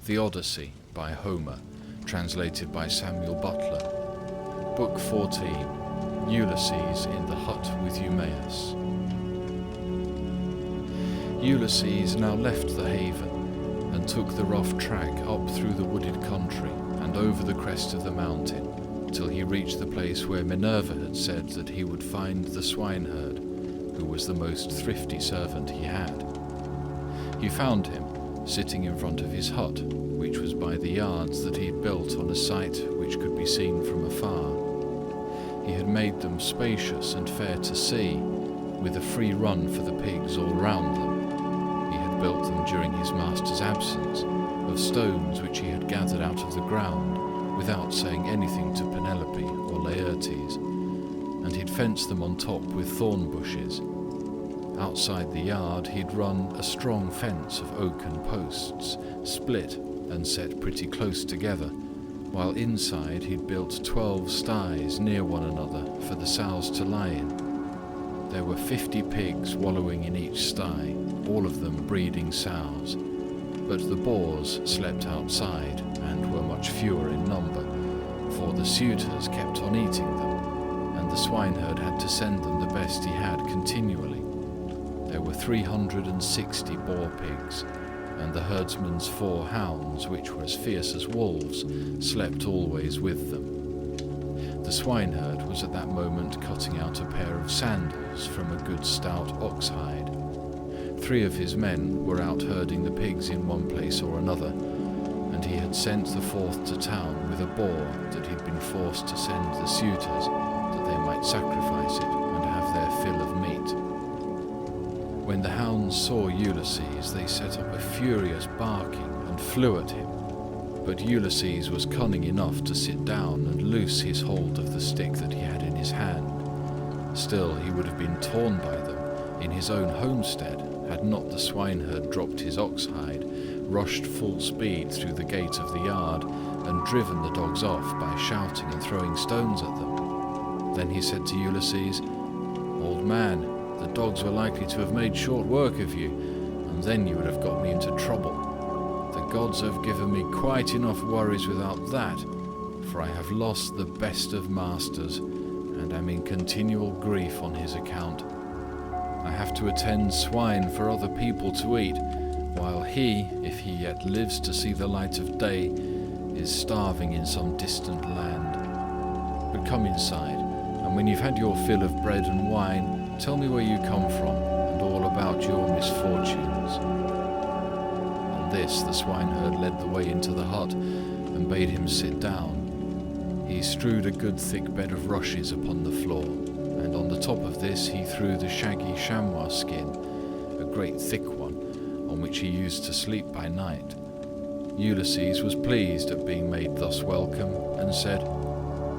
The Odyssey by Homer, translated by Samuel Butler. Book 14, Ulysses in the hut with Eumaeus. Ulysses now left the haven and took the rough track up through the wooded country and over the crest of the mountain, till he reached the place where Minerva had said that he would find the swineherd, who was the most thrifty servant he had. He found him sitting in front of his hut, which was by the yards that he had built on a site which could be seen from afar. He had made them spacious and fair to see, with a free run for the pigs all round them. He had built them during his master's absence, of stones which he had gathered out of the ground, without saying anything to Penelope or Laertes, and he'd fenced them on top with thorn bushes. Outside the yard he'd run a strong fence of oaken posts, split and set pretty close together, while inside he'd built 12 sties near one another for the sows to lie in. There were 50 pigs wallowing in each sty, all of them breeding sows, but the boars slept outside and were much fewer in number, for the suitors kept on eating them, and the swineherd had to send them the best he had continually. There were 360 boar pigs, and the herdsman's 4 hounds, which were as fierce as wolves, slept always with them. The swineherd was at that moment cutting out a pair of sandals from a good stout ox hide. 3 of his men were out herding the pigs in one place or another, and he had sent the 4th to town with a boar that he'd been forced to send the suitors, that they might sacrifice it and have their fill of meat. When the hounds saw Ulysses, they set up a furious barking and flew at him. But Ulysses was cunning enough to sit down and loose his hold of the stick that he had in his hand. Still, he would have been torn by them in his own homestead had not the swineherd dropped his ox hide, rushed full speed through the gate of the yard, and driven the dogs off by shouting and throwing stones at them. Then he said to Ulysses, "Old man, the dogs were likely to have made short work of you, and then you would have got me into trouble. The gods have given me quite enough worries without that, for I have lost the best of masters, and am in continual grief on his account. I have to attend swine for other people to eat, while he, if he yet lives to see the light of day, is starving in some distant land. But come inside, and when you've had your fill of bread and wine, tell me where you come from, and all about your misfortunes." On this the swineherd led the way into the hut, and bade him sit down. He strewed a good thick bed of rushes upon the floor, and on the top of this he threw the shaggy chamois skin, a great thick one, on which he used to sleep by night. Ulysses was pleased at being made thus welcome, and said,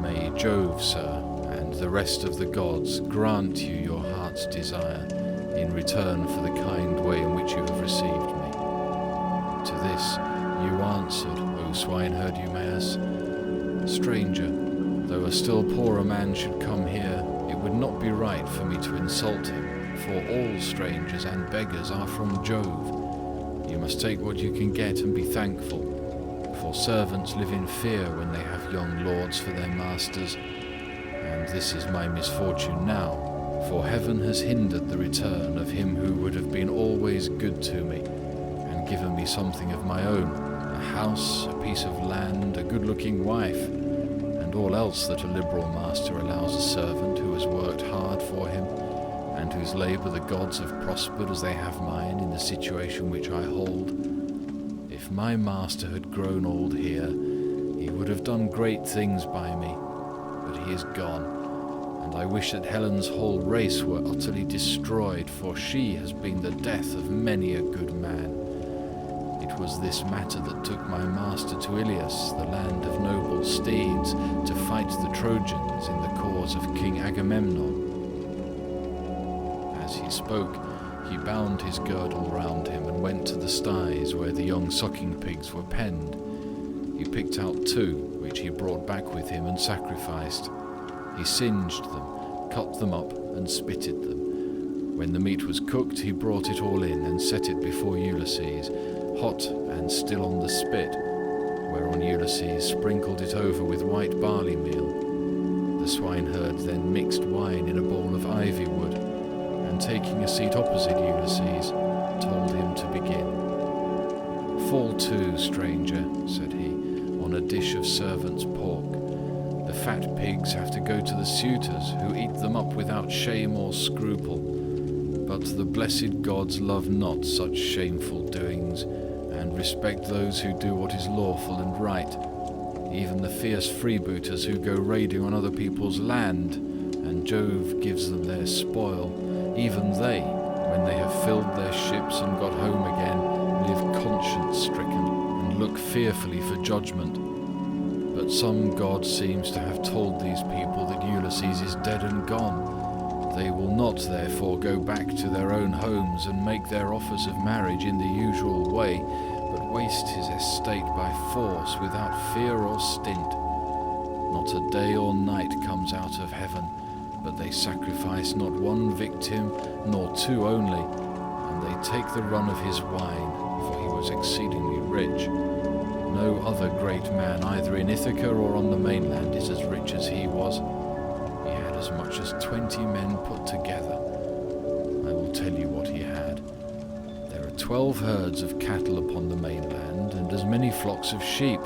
"May Jove, sir, and the rest of the gods grant you your heart's desire in return for the kind way in which you have received me." To this you answered, O swineherd Eumaeus, "Stranger, though a still poorer man should come here, it would not be right for me to insult him, for all strangers and beggars are from Jove. You must take what you can get and be thankful, for servants live in fear when they have young lords for their masters. And this is my misfortune now, for heaven has hindered the return of him who would have been always good to me, and given me something of my own, a house, a piece of land, a good-looking wife, and all else that a liberal master allows a servant who has worked hard for him, and whose labour the gods have prospered as they have mine in the situation which I hold. If my master had grown old here, he would have done great things by me, but he is gone, and I wish that Helen's whole race were utterly destroyed, for she has been the death of many a good man. It was this matter that took my master to Ilios, the land of noble steeds, to fight the Trojans in the cause of King Agamemnon." As he spoke, he bound his girdle round him and went to the sties where the young sucking pigs were penned. He picked out 2, which he brought back with him and sacrificed. He singed them, cut them up, and spitted them. When the meat was cooked, he brought it all in and set it before Ulysses, hot and still on the spit, whereon Ulysses sprinkled it over with white barley meal. The swineherd then mixed wine in a bowl of ivy wood, and taking a seat opposite Ulysses, told him to begin. "Fall to, stranger," said he, "on a dish of servant's pork. The fat pigs have to go to the suitors, who eat them up without shame or scruple. But the blessed gods love not such shameful doings, and respect those who do what is lawful and right. Even the fierce freebooters who go raiding on other people's land, and Jove gives them their spoil, even they, when they have filled their ships and got home again, live conscience-stricken and look fearfully for judgment. But some god seems to have told these people that Ulysses is dead and gone. They will not therefore go back to their own homes and make their offers of marriage in the usual way, but waste his estate by force without fear or stint. Not a day or night comes out of heaven, but they sacrifice not one victim, nor two only, and they take the run of his wine, for he was exceedingly rich. No other great man either in Ithaca or on the mainland is as rich as he was. He had as much as 20 men put together. I will tell you what he had. There are 12 herds of cattle upon the mainland, and as many flocks of sheep.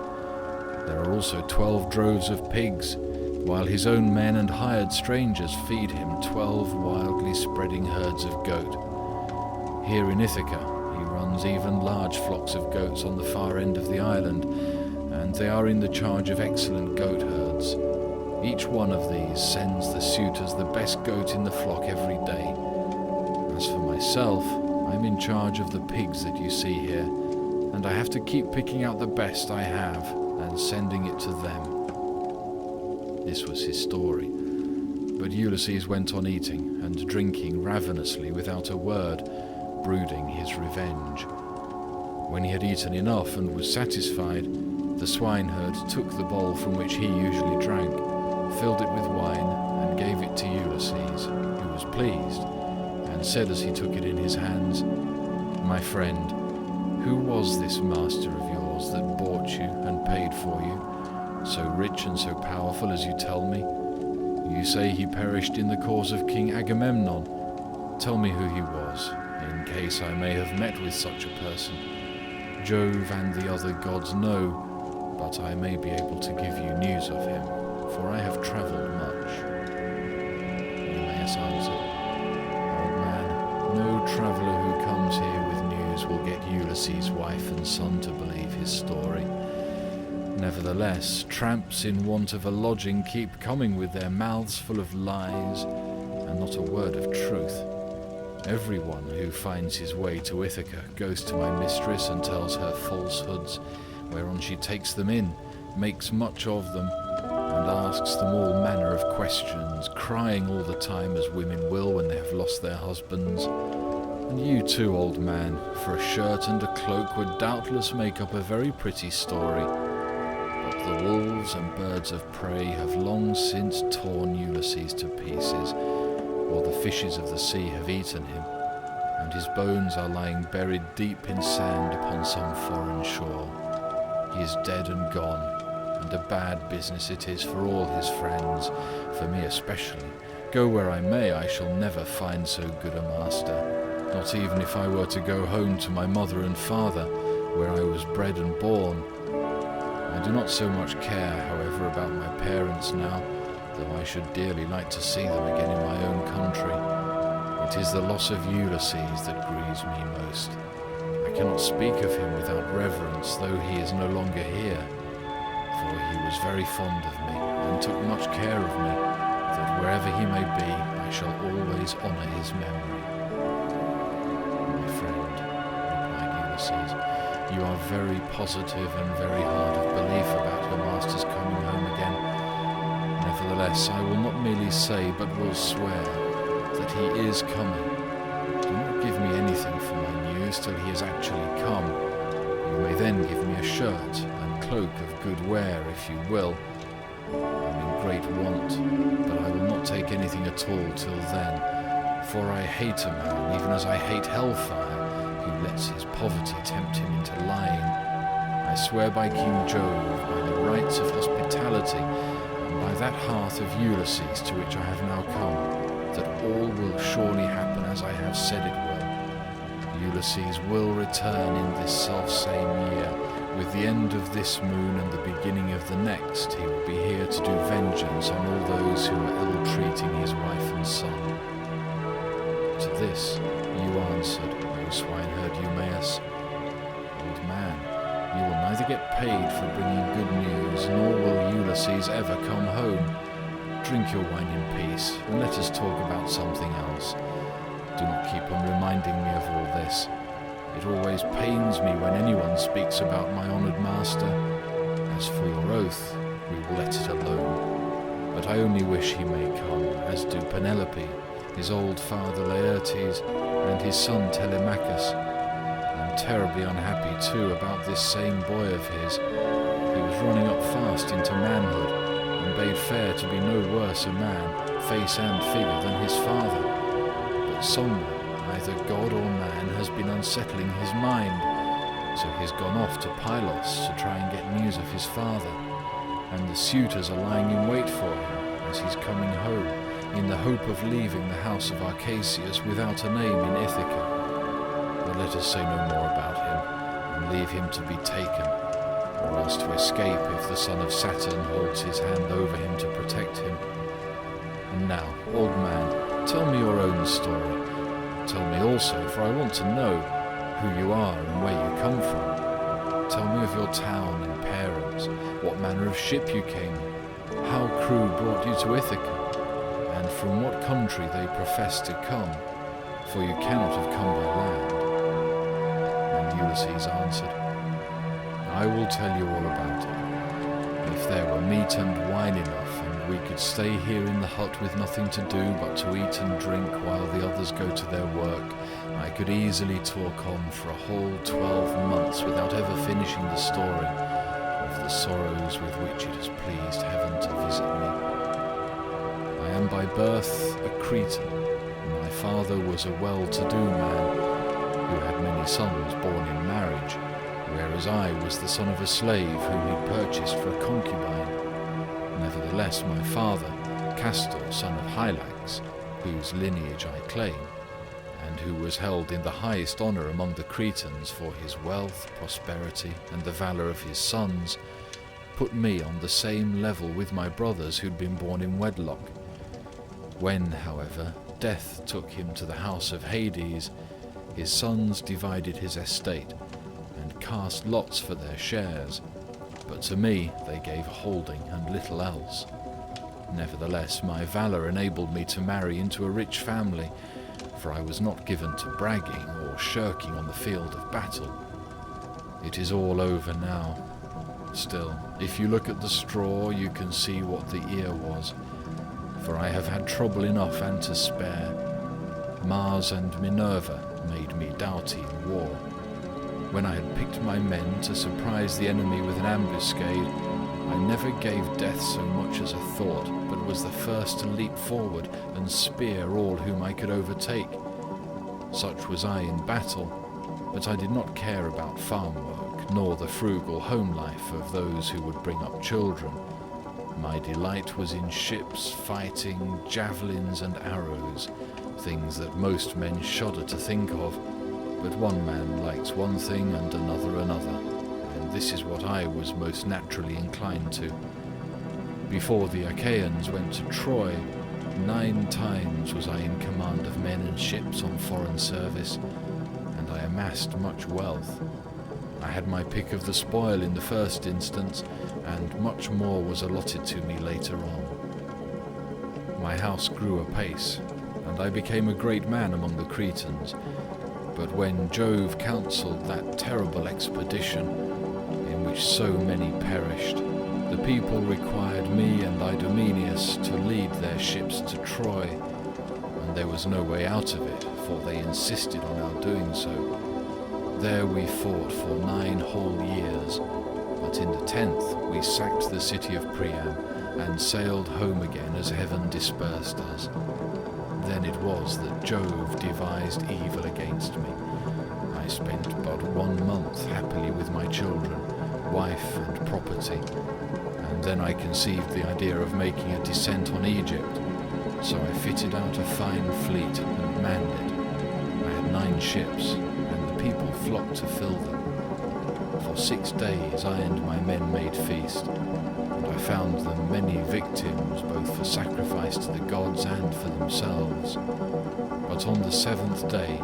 There are also 12 droves of pigs, while his own men and hired strangers feed him 12 wildly spreading herds of goat. Here in Ithaca he runs even large flocks of goats on the far end of the island, and they are in the charge of excellent goat herds. Each one of these sends the suitors the best goat in the flock every day. As for myself, I'm in charge of the pigs that you see here, and I have to keep picking out the best I have and sending it to them." This was his story. But Ulysses went on eating and drinking ravenously without a word, brooding his revenge. When he had eaten enough and was satisfied, the swineherd took the bowl from which he usually drank, filled it with wine, and gave it to Ulysses, who was pleased, and said as he took it in his hands, "My friend, who was this master of yours that bought you and paid for you, so rich and so powerful as you tell me? You say he perished in the cause of King Agamemnon. Tell me who he was, in case I may have met with such a person. Jove and the other gods know, but I may be able to give you news of him, for I have travelled much." Eumaeus answered, "Old man, no traveller who comes here with news will get Ulysses' wife and son to believe his story. Nevertheless, tramps in want of a lodging keep coming with their mouths full of lies, and not a word of truth. Everyone who finds his way to Ithaca goes to my mistress and tells her falsehoods, whereon she takes them in, makes much of them, and asks them all manner of questions, crying all the time as women will when they have lost their husbands. And you too, old man, for a shirt and a cloak would doubtless make up a very pretty story. But the wolves and birds of prey have long since torn Ulysses to pieces, while the fishes of the sea have eaten him, and his bones are lying buried deep in sand upon some foreign shore. He is dead and gone, and a bad business it is for all his friends, for me especially. Go where I may, I shall never find so good a master, not even if I were to go home to my mother and father, where I was bred and born. I do not so much care, however, about my parents now, though I should dearly like to see them again in my own country. It is the loss of Ulysses that grieves me most. I cannot speak of him without reverence, though he is no longer here, for he was very fond of me, and took much care of me, that wherever he may be, I shall always honour his memory." "My friend," replied Ulysses, "you are very positive and very hard of belief about your master's coming home again. Nevertheless, I will not merely say, but will swear, that he is coming. Do not give me anything for my news till he has actually come. You may then give me a shirt and cloak of good wear, if you will. I am in great want, but I will not take anything at all till then, for I hate a man, even as I hate hellfire, who who lets his poverty tempt him into lying. I swear by King Jove, by the rights of hospitality, and by that hearth of Ulysses to which I have now come, that all will surely happen as I have said it will. Ulysses will return in this self-same year. With the end of this moon and the beginning of the next, he will be here to do vengeance on all those who are ill-treating his wife and son. To this you answered, O swineherd Eumaeus, Old man, you will neither get paid for bringing good news, nor will Ulysses ever come home. Drink your wine in peace, and let us talk about something else. Do not keep on reminding me of all this. It always pains me when anyone speaks about my honoured master. As for your oath, we will let it alone. But I only wish he may come, as do Penelope, his old father Laertes, and his son Telemachus. I am terribly unhappy too about this same boy of his. He was running up fast into manhood, and bade fair to be no worse a man, face and figure, than his father. But someone, either God or man, has been unsettling his mind, so he's gone off to Pylos to try and get news of his father, and the suitors are lying in wait for him as he's coming home, in the hope of leaving the house of Arcasius without a name in Ithaca. But let us say no more about him, and leave him to be taken, or else to escape if the son of Saturn holds his hand over him to protect him. And now, old man, tell me your own story. Tell me also, for I want to know who you are and where you come from. Tell me of your town and parents, what manner of ship you came in, how crew brought you to Ithaca, and from what country they profess to come, for you cannot have come by land. And Ulysses answered, I will tell you all about it. If there were meat and wine enough, and we could stay here in the hut with nothing to do but to eat and drink while the others go to their work, I could easily talk on for a whole 12 months without ever finishing the story of the sorrows with which it has pleased heaven to visit me. I am by birth a Cretan, and my father was a well-to-do man who had many sons born in marriage, whereas I was the son of a slave whom he purchased for a concubine. Nevertheless, my father, Castor, son of Hylax, whose lineage I claim, and who was held in the highest honour among the Cretans for his wealth, prosperity, and the valour of his sons, put me on the same level with my brothers who'd been born in wedlock. When, however, death took him to the house of Hades, his sons divided his estate, and cast lots for their shares, but to me they gave a holding and little else. Nevertheless, my valour enabled me to marry into a rich family, for I was not given to bragging or shirking on the field of battle. It is all over now. Still, if you look at the straw, you can see what the ear was, for I have had trouble enough and to spare. Mars and Minerva made me doughty in war. When I had picked my men to surprise the enemy with an ambuscade, I never gave death so much as a thought, but was the first to leap forward and spear all whom I could overtake. Such was I in battle, but I did not care about farm work, nor the frugal home life of those who would bring up children. My delight was in ships, fighting, javelins and arrows, things that most men shudder to think of. But one man likes one thing and another, and this is what I was most naturally inclined to. Before the Achaeans went to Troy, 9 times was I in command of men and ships on foreign service, and I amassed much wealth. I had my pick of the spoil in the first instance, and much more was allotted to me later on. My house grew apace, and I became a great man among the Cretans. But when Jove counselled that terrible expedition, in which so many perished, the people required me and Idomeneus to lead their ships to Troy, and there was no way out of it, for they insisted on our doing so. There we fought for 9 whole years, but in the 10th we sacked the city of Priam, and sailed home again as heaven dispersed us. Then it was that Jove devised evil against me. I spent but 1 month happily with my children, wife and property, and then I conceived the idea of making a descent on Egypt. So I fitted out a fine fleet and manned it. I had 9 ships, and the people flocked to fill them. For 6 days I and my men made feast, and I found them many victims, both for sacrifice to the gods and for themselves. But on the 7th day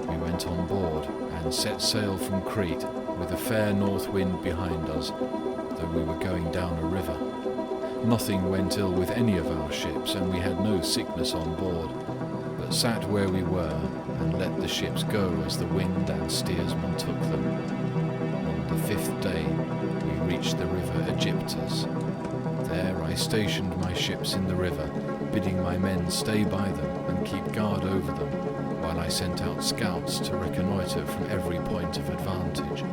we went on board and set sail from Crete with a fair north wind behind us, though we were going down a river. Nothing went ill with any of our ships, and we had no sickness on board, but sat where we were and let the ships go as the wind and steersman took them. On the 5th day we reached the river Aegyptus. There I stationed my ships in the river, bidding my men stay by them and keep guard over them, while I sent out scouts to reconnoitre from every point of advantage.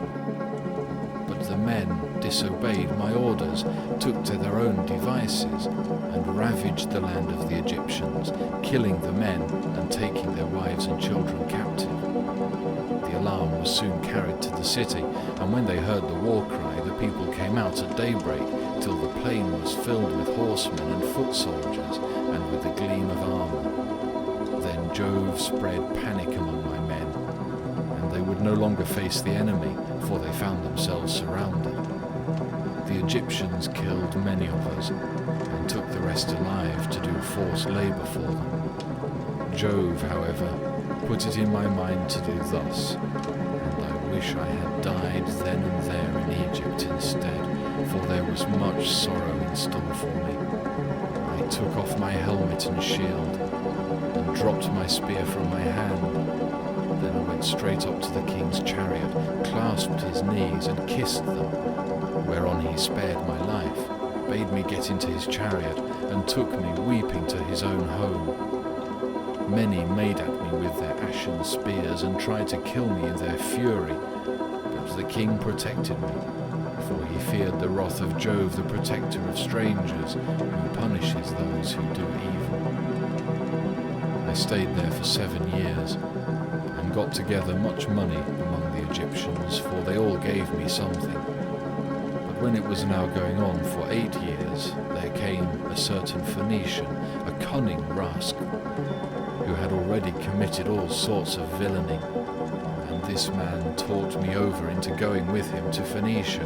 But the men disobeyed my orders, took to their own devices, and ravaged the land of the Egyptians, killing the men and taking their wives and children captive. The alarm was soon carried to the city, and when they heard the war cry, the people came out at daybreak, till the plain was filled with horsemen and foot soldiers, and with the gleam of armour. Then Jove spread panic among my men, and they would no longer face the enemy, for they found themselves surrounded. The Egyptians killed many of us, and took the rest alive to do forced labour for them. Jove, however, put it in my mind to do thus, and I wish I had died then and there in Egypt instead, for there was much sorrow in store for me. I took off my helmet and shield, and dropped my spear from my hand. Then I went straight up to the king's chariot, clasped his knees and kissed them, whereon he spared my life, bade me get into his chariot, and took me weeping to his own home. Many made at me with their ashen spears and tried to kill me in their fury, but the king protected me, for he feared the wrath of Jove, the protector of strangers, who punishes those who do evil. I stayed there for 7 years, and got together much money among the Egyptians, for they all gave me something. But when it was now going on for 8 years, there came a certain Phoenician, a cunning rascal, who had already committed all sorts of villainy, and this man talked me over into going with him to Phoenicia,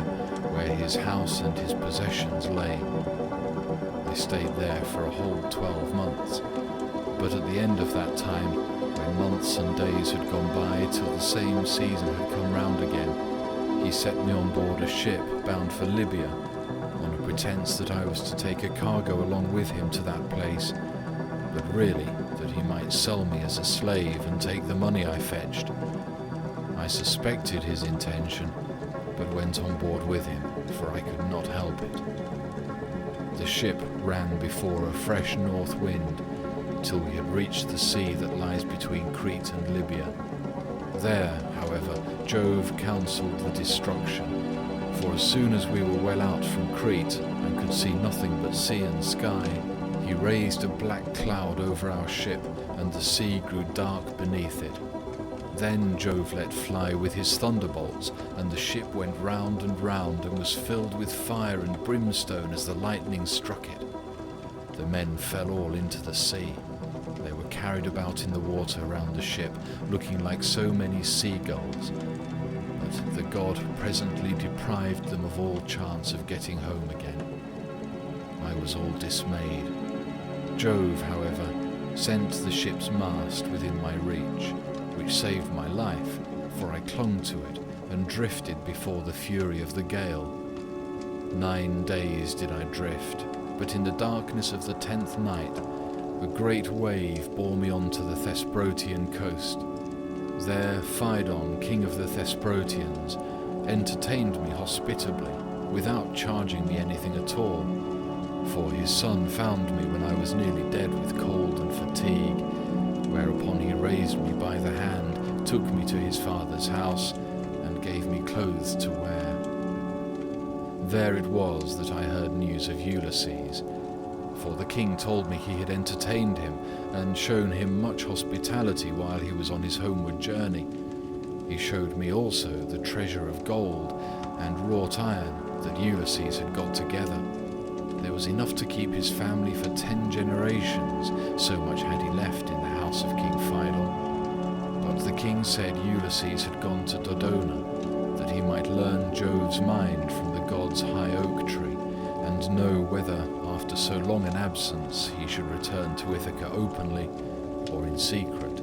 where his house and his possessions lay. I stayed there for a whole 12 months, but at the end of that time, when months and days had gone by till the same season had come round again, he set me on board a ship bound for Libya, on a pretence that I was to take a cargo along with him to that place, but really that he might sell me as a slave and take the money I fetched. I suspected his intention, but went on board with him, for I could not help it. The ship ran before a fresh north wind, till we had reached the sea that lies between Crete and Libya. There, however, Jove counselled the destruction, for as soon as we were well out from Crete and could see nothing but sea and sky, he raised a black cloud over our ship, and the sea grew dark beneath it. Then Jove let fly with his thunderbolts, and the ship went round and was filled with fire and brimstone as the lightning struck it. The men fell all into the sea. They were carried about in the water round the ship, looking like so many seagulls. But the god presently deprived them of all chance of getting home again. I was all dismayed. Jove, however, sent the ship's mast within my reach, which saved my life, for I clung to it and drifted before the fury of the gale. 9 days did I drift, but in the darkness of the 10th night, a great wave bore me on to the Thesprotian coast. There Phaedon, king of the Thesprotians, entertained me hospitably, without charging me anything at all, for his son found me when I was nearly dead with cold and fatigue, whereupon he raised me by the hand, took me to his father's house, and gave me clothes to wear. There it was that I heard news of Ulysses, for the king told me he had entertained him and shown him much hospitality while he was on his homeward journey, He showed me also the treasure of gold and wrought iron that Ulysses had got together. There was enough to keep his family for 10 generations, so much had he left in the house of King Pheidon. But the king said Ulysses had gone to Dodona, that he might learn Jove's mind from the god's high oak tree, and know whether, after so long an absence, he should return to Ithaca openly or in secret.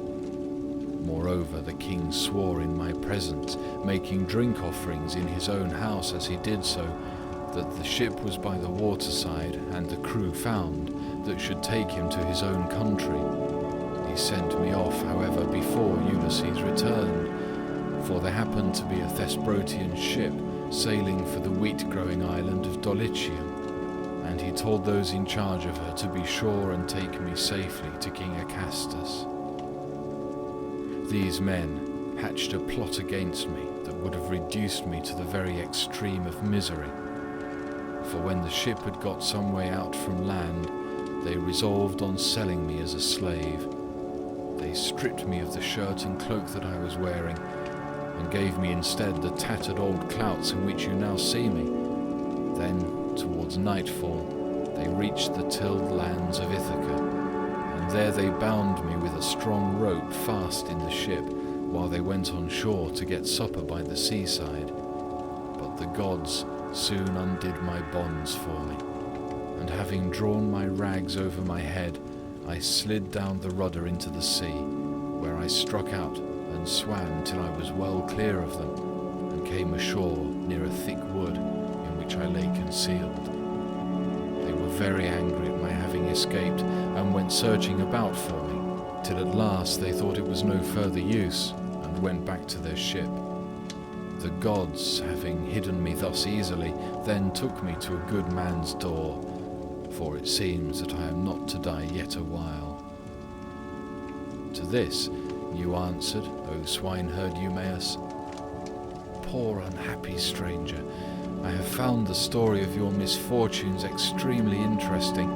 Moreover, the king swore in my presence, making drink offerings in his own house as he did so, that the ship was by the waterside and the crew found that should take him to his own country. He sent me off, however, before Ulysses returned, for there happened to be a Thesprotian ship sailing for the wheat-growing island of Dulichium, and he told those in charge of her to be sure and take me safely to King Acastus. These men hatched a plot against me that would have reduced me to the very extreme of misery. For when the ship had got some way out from land, they resolved on selling me as a slave. They stripped me of the shirt and cloak that I was wearing, and gave me instead the tattered old clouts in which you now see me. Then, towards nightfall, they reached the tilled lands of Ithaca, and there they bound me with a strong rope fast in the ship, while they went on shore to get supper by the seaside. But the gods soon undid my bonds for me, and having drawn my rags over my head, I slid down the rudder into the sea, where I struck out and swam till I was well clear of them, and came ashore near a thick wood in which I lay concealed. They were very angry at my having escaped, and went searching about for me, till at last they thought it was no further use, and went back to their ship. The gods, having hidden me thus easily, then took me to a good man's door, for it seems that I am not to die yet a while. To this you answered, O swineherd Eumaeus, Poor unhappy stranger, I have found the story of your misfortunes extremely interesting,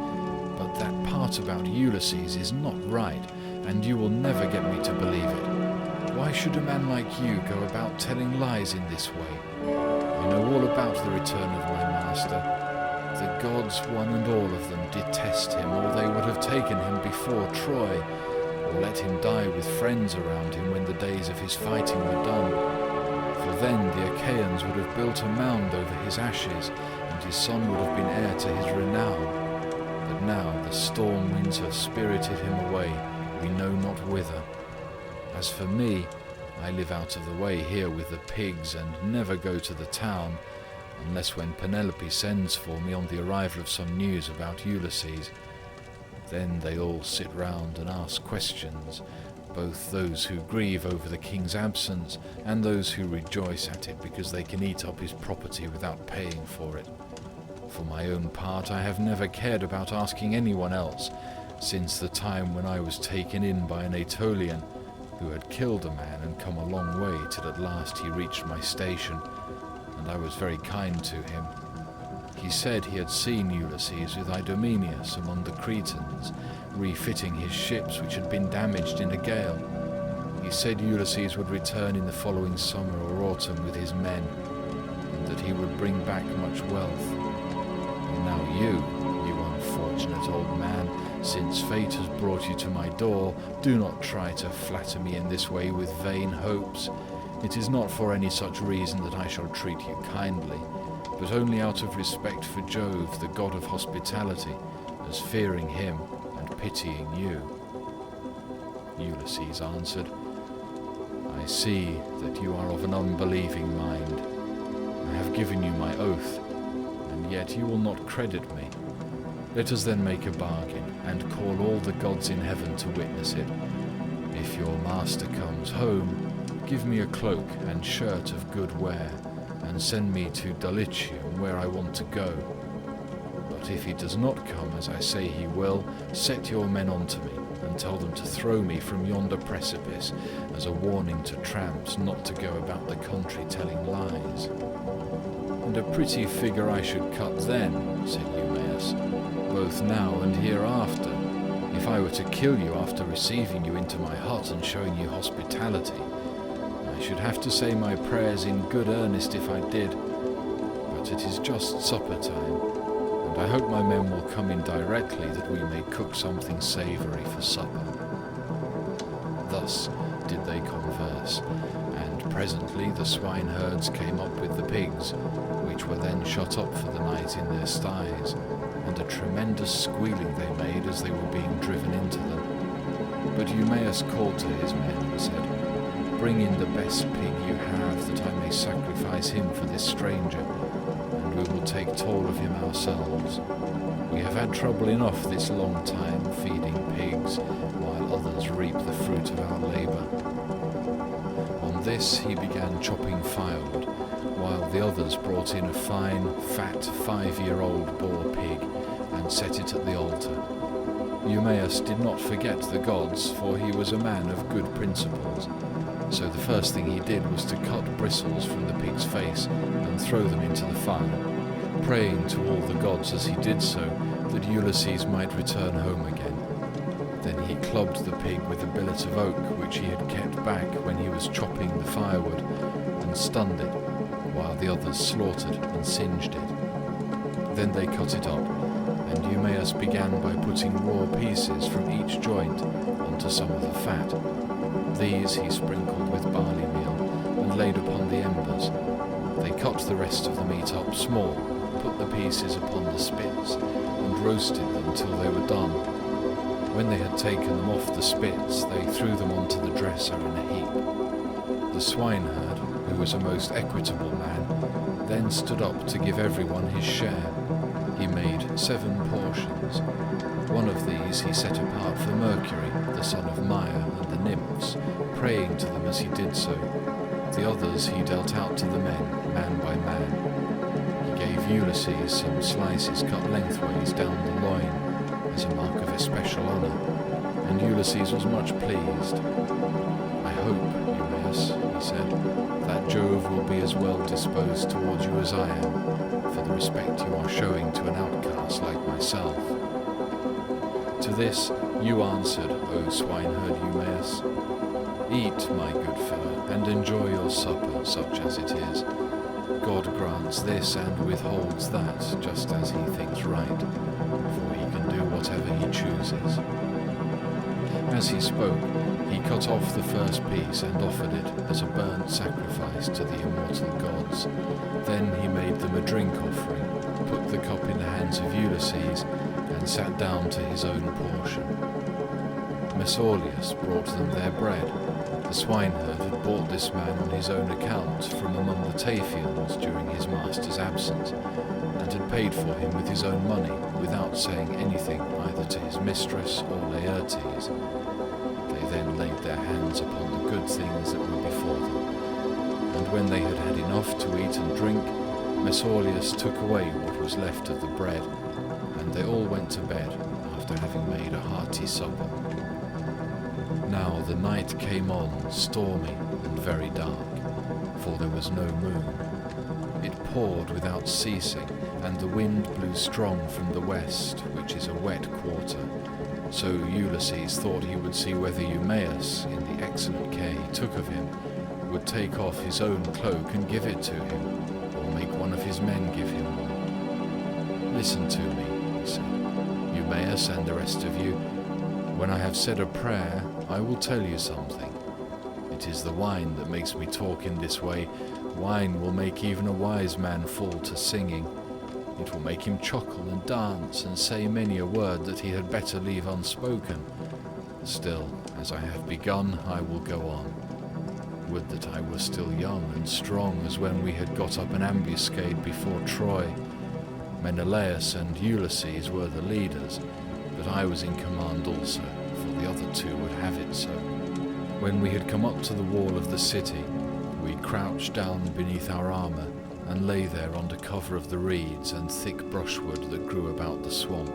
but that part about Ulysses is not right, and you will never get me to believe it. Why should a man like you go about telling lies in this way? I know all about the return of my master. The gods, one and all of them, detest him, or they would have taken him before Troy, or let him die with friends around him when the days of his fighting were done. For then the Achaeans would have built a mound over his ashes, and his son would have been heir to his renown. But now the storm winds have spirited him away, we know not whither. As for me, I live out of the way here with the pigs, and never go to the town, unless when Penelope sends for me on the arrival of some news about Ulysses. Then they all sit round and ask questions, both those who grieve over the king's absence, and those who rejoice at it because they can eat up his property without paying for it. For my own part, I have never cared about asking anyone else, since the time when I was taken in by an Aetolian, who had killed a man and come a long way till at last he reached my station, and I was very kind to him. He said he had seen Ulysses with Idomeneus among the Cretans, refitting his ships which had been damaged in a gale. He said Ulysses would return in the following summer or autumn with his men, and that he would bring back much wealth. And now you unfortunate old man, since fate has brought you to my door, do not try to flatter me in this way with vain hopes. It is not for any such reason that I shall treat you kindly, but only out of respect for Jove, the god of hospitality, as fearing him and pitying you. Ulysses answered, I see that you are of an unbelieving mind. I have given you my oath, and yet you will not credit me. Let us then make a bargain, and call all the gods in heaven to witness it. If your master comes home, give me a cloak and shirt of good wear, and send me to Dulichium, where I want to go. But if he does not come, as I say he will, set your men on to me, and tell them to throw me from yonder precipice, as a warning to tramps not to go about the country telling lies. And a pretty figure I should cut then, said Eumaeus, both now and hereafter, if I were to kill you after receiving you into my hut and showing you hospitality. I I should have to say my prayers in good earnest if I did, but it is just supper time, and I hope my men will come in directly that we may cook something savoury for supper." Thus did they converse, and presently the swineherds came up with the pigs, which were then shut up for the night in their sties, and a tremendous squealing they made as they were being driven into them. But Eumaeus called to his men and said, "Bring in the best pig you have, that I may sacrifice him for this stranger, and we will take toll of him ourselves. We have had trouble enough this long time feeding pigs, while others reap the fruit of our labour." On this he began chopping firewood, while the others brought in a fine, fat 5-year-old boar pig and set it at the altar. Eumaeus did not forget the gods, for he was a man of good principles. So the first thing he did was to cut bristles from the pig's face and throw them into the fire, praying to all the gods as he did so that Ulysses might return home again. Then he clubbed the pig with a billet of oak which he had kept back when he was chopping the firewood, and stunned it, while the others slaughtered and singed it. Then they cut it up, and Eumaeus began by putting raw pieces from each joint onto some of the fat. These he sprinkled with barley meal and laid upon the embers. They cut the rest of the meat up small, put the pieces upon the spits, and roasted them till they were done. When they had taken them off the spits, they threw them onto the dresser in a heap. The swineherd, who was a most equitable man, then stood up to give everyone his share. He made 7 portions. One of these he set apart for Mercury, the son of Maia, and the nymphs, praying to them as he did so. The others he dealt out to the men, man by man. He gave Ulysses some slices cut lengthways down the loin, as a mark of especial honour, and Ulysses was much pleased. "I hope, Eumaeus," he said, "that Jove will be as well disposed towards you as I am, for the respect you are showing to an outcast like myself." To this you answered, O swineherd Eumaeus, "Eat, my good fellow, and enjoy your supper, such as it is. God grants this and withholds that, just as he thinks right, for he can do whatever he chooses." As he spoke, he cut off the first piece and offered it as a burnt sacrifice to the immortal gods. Then he made them a drink offering, put the cup in the hands of Ulysses, and sat down to his own portion. Mesaulius brought them their bread. The swineherd had bought this man on his own account from among the Taphians during his master's absence, and had paid for him with his own money, without saying anything either to his mistress or Laertes. They then laid their hands upon the good things that were before them, and when they had had enough to eat and drink, Mesaulius took away what was left of the bread, and they all went to bed after having made a hearty supper. Now the night came on stormy and very dark, for there was no moon. It poured without ceasing, and the wind blew strong from the west, which is a wet quarter. So Ulysses thought he would see whether Eumaeus, in the excellent care he took of him, would take off his own cloak and give it to him, or make one of his men give him one. "Listen to me," he said, "Eumaeus and the rest of you. When I have said a prayer, I will tell you something. It is the wine that makes me talk in this way. Wine will make even a wise man fall to singing. It will make him chuckle and dance and say many a word that he had better leave unspoken. Still, as I have begun, I will go on. Would that I were still young and strong as when we had got up an ambuscade before Troy. Menelaus and Ulysses were the leaders, but I was in command also, for the other two would have it so. When we had come up to the wall of the city, we crouched down beneath our armour and lay there under cover of the reeds and thick brushwood that grew about the swamp.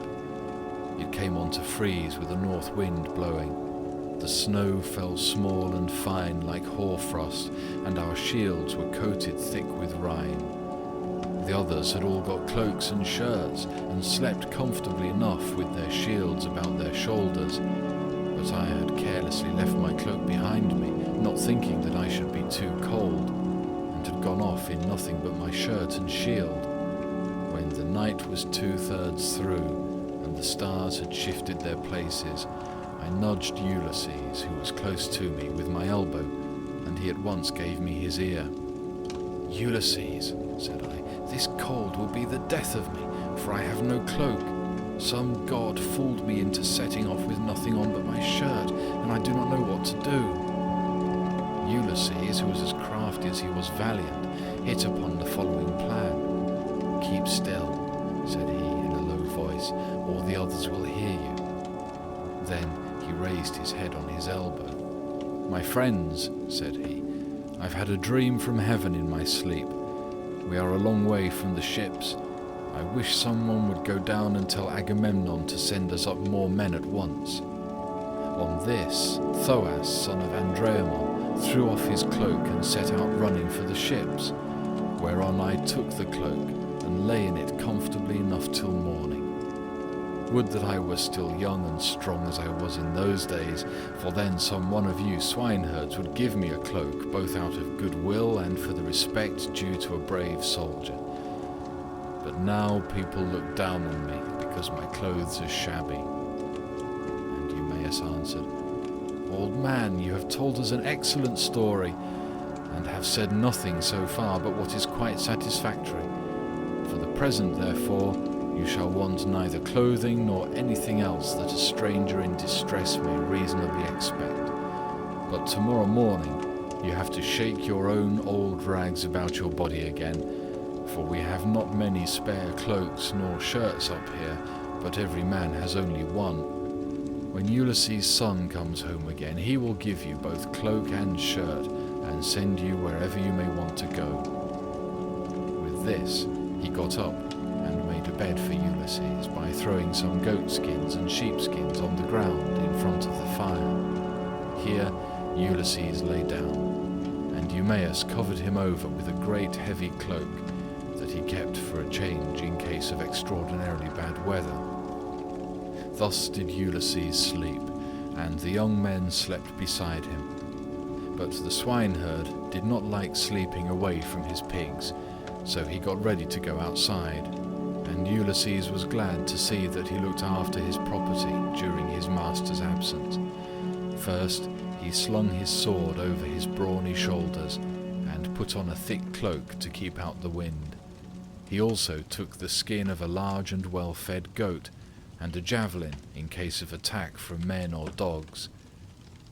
It came on to freeze with a north wind blowing. The snow fell small and fine like hoarfrost, and our shields were coated thick with rime. The others had all got cloaks and shirts, and slept comfortably enough with their shields about their shoulders, but I had carelessly left my cloak behind me, not thinking that I should be too cold, and had gone off in nothing but my shirt and shield. When the night was 2/3 through, and the stars had shifted their places, I nudged Ulysses, who was close to me, with my elbow, and he at once gave me his ear. "Ulysses," said I, "this cold will be the death of me, for I have no cloak. Some god fooled me into setting off with nothing on but my shirt, and I do not know what to do." Ulysses, who was as crafty as he was valiant, hit upon the following plan. "Keep still," said he in a low voice, "or the others will hear you." Then he raised his head on his elbow. "My friends," said he, "I've had a dream from heaven in my sleep. We are a long way from the ships. I wish someone would go down and tell Agamemnon to send us up more men at once." On this, Thoas, son of Andreamon, threw off his cloak and set out running for the ships, whereon I took the cloak and lay in it comfortably enough till morning. Would that I were still young and strong as I was in those days, for then some one of you swineherds would give me a cloak, both out of goodwill and for the respect due to a brave soldier. But now people look down on me because my clothes are shabby." And Eumaeus answered, "Old man, you have told us an excellent story, and have said nothing so far but what is quite satisfactory. For the present, therefore, you shall want neither clothing nor anything else that a stranger in distress may reasonably expect. But tomorrow morning you have to shake your own old rags about your body again, for we have not many spare cloaks nor shirts up here, but every man has only one. When Ulysses' son comes home again, he will give you both cloak and shirt, and send you wherever you may want to go." With this, he got up and made a bed for Ulysses by throwing some goat skins and sheepskins on the ground in front of the fire. Here Ulysses lay down, and Eumaeus covered him over with a great heavy cloak that he kept for a change in case of extraordinarily bad weather. Thus did Ulysses sleep, and the young men slept beside him. But the swineherd did not like sleeping away from his pigs, so he got ready to go outside, and Ulysses was glad to see that he looked after his property during his master's absence. First, he slung his sword over his brawny shoulders, and put on a thick cloak to keep out the wind. He also took the skin of a large and well-fed goat, and a javelin in case of attack from men or dogs.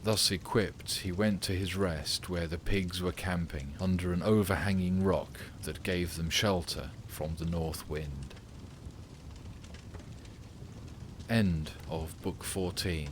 Thus equipped, he went to his rest where the pigs were camping under an overhanging rock that gave them shelter from the north wind. End of Book 14.